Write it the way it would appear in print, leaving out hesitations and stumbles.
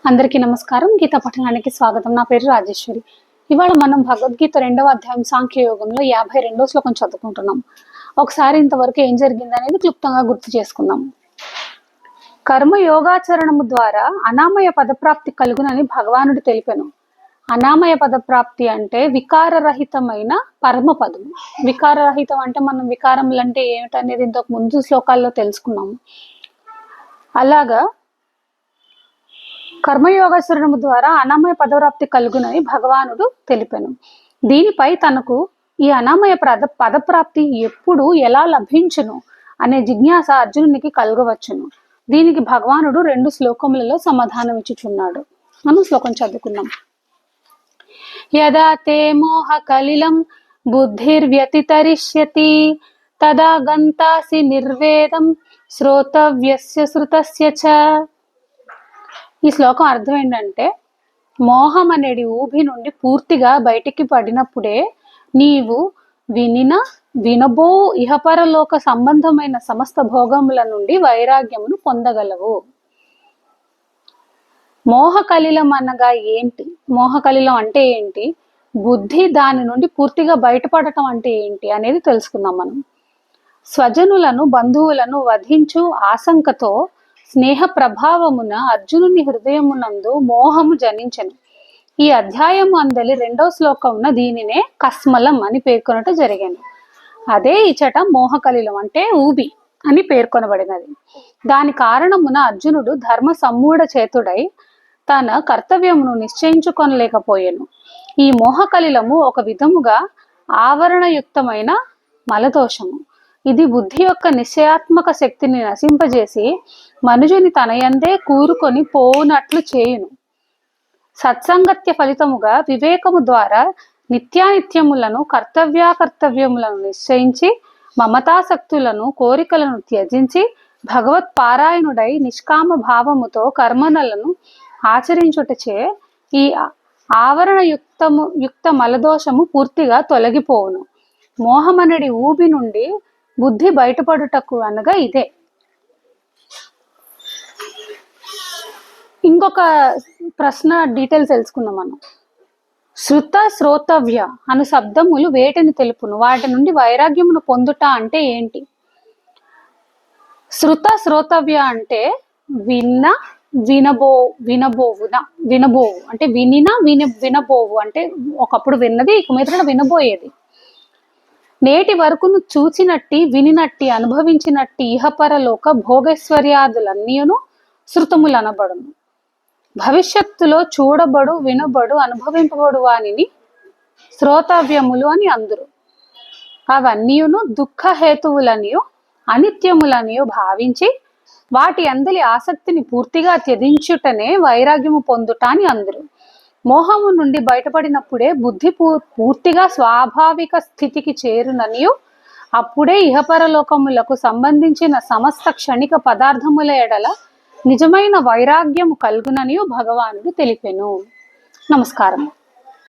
అందరికీ నమస్కారం. గీత పఠనానికి స్వాగతం. నా పేరు రాజేశ్వరి. ఇవాళ మనం భగవద్గీత 2వ అధ్యాయం సాంఖ్యయోగంలో 52వ శ్లోకం చదువుకుంటున్నాం. ఒకసారి ఇంతవరకు ఏం జరిగింది అనేది క్లుప్తంగా గుర్తు చేసుకుందాం. కర్మ యోగాచరణము ద్వారా అనామయ పదప్రాప్తి కలుగునని భగవానుడు తెలిపెను. అనామయ పదప్రాప్తి అంటే వికారరహితమైన పరమ పదము. వికారరహితం అంటే మనం వికారములు అంటే ఏమిటనేది ఇంతకు ముందు శ్లోకాల్లో తెలుసుకున్నాము. అలాగా కర్మయోగాచరణము ద్వారా అనామయ పదప్రాప్తి కలుగునని భగవానుడు తెలిపెను. దీనిపై తనకు ఈ అనామయ పదప్రాప్తి ఎప్పుడు ఎలా లభించును అనే జిజ్ఞాస అర్జునునికి కలుగవచ్చును. దీనికి భగవానుడు 2 శ్లోకములలో సమాధానం ఇచ్చుచున్నాడు. మనం శ్లోకం చదువుకుందాం. యదా తే మోహ కలిలం బుద్ధిర్వ్యతితరిష్యతి తదా గంతాసి నిర్వేదం శ్రోతవ్యస్య శృతస్య చ. ఈ శ్లోకం అర్థం ఏంటంటే, మోహం అనేది ఊబి నుండి పూర్తిగా బయటికి పడినప్పుడే నీవు వినబో ఇహపరలోక సంబంధమైన సమస్త భోగముల నుండి వైరాగ్యమును పొందగలవు. మోహకలిలం అనగా ఏంటి? మోహకలిలం అంటే ఏంటి? బుద్ధి దాని నుండి పూర్తిగా బయటపడటం అంటే ఏంటి అనేది తెలుసుకుందాం మనం. స్వజనులను బంధువులను వధించు ఆశంకతో స్నేహ ప్రభావమున అర్జునుని హృదయమునందు మోహము జనించెను. ఈ అధ్యాయము అందలి 2వ శ్లోకమున దీనినే కస్మలం అని పేర్కొనట జరిగాను. అదే ఇచట మోహకలిలం అంటే ఊబి అని పేర్కొనబడినది. దాని కారణమున అర్జునుడు ధర్మ సమ్మూఢ చేతుడై తన కర్తవ్యమును నిశ్చయించుకొనలేకపోయాను. ఈ మోహకలిలము ఒక విధముగా ఆవరణయుక్తమైన మలదోషము. ఇది బుద్ధి యొక్క నిశ్చయాత్మక శక్తిని నశింపజేసి మనుజుని తనయందే కూరుకొని పోవునట్లు చేయును. సత్సంగత్య ఫలితముగా వివేకము ద్వారా నిత్యానిత్యములను కర్తవ్యాకర్తవ్యములను నిశ్చయించి మమతాసక్తులను కోరికలను త్యజించి భగవత్ పారాయణుడై నిష్కామ భావముతో కర్మలను ఆచరించుటచే ఈ ఆవరణ యుక్త మలదోషము పూర్తిగా తొలగిపోవును. మోహమనడి ఊబి నుండి బుద్ధి బయటపడుటకు అనగా ఇదే. ఇంకొక ప్రశ్న డీటెయిల్స్ తెలుసుకుందాం మనం. శృత శ్రోతవ్య అను శబ్దములు వేటిని తెలుపును? వాటి నుండి వైరాగ్యమును పొందుట అంటే ఏంటి? శృత శ్రోతవ్య అంటే వినబోవు అంటే వినబోవు అంటే ఒకప్పుడు విన్నది, ఇక మీద వినబోయేది. నేటి వరకును చూచినట్టి వినినట్టి అనుభవించినట్టి ఇహపరలోక భోగైశ్వర్యాదులన్నీను శృతములు అనబడును. భవిష్యత్తులో చూడబడు వినబడు అనుభవింపబడు వానిని శ్రోతవ్యములు అని అందురు. అవన్నీయును దుఃఖహేతువులనియు అనిత్యములనియు భావించి వాటి అందలి ఆసక్తిని పూర్తిగా త్యజించుటనే వైరాగ్యము పొందుట అని అందురు. మోహము నుండి బయటపడినప్పుడే బుద్ధి పూర్తిగా స్వాభావిక స్థితికి చేరుననియు అప్పుడే ఇహపరలోకములకు సంబంధించిన సమస్త క్షణిక పదార్థముల ఎడల నిజమైన వైరాగ్యము కలుగుననియు భగవానుడు తెలిపెను. నమస్కారం.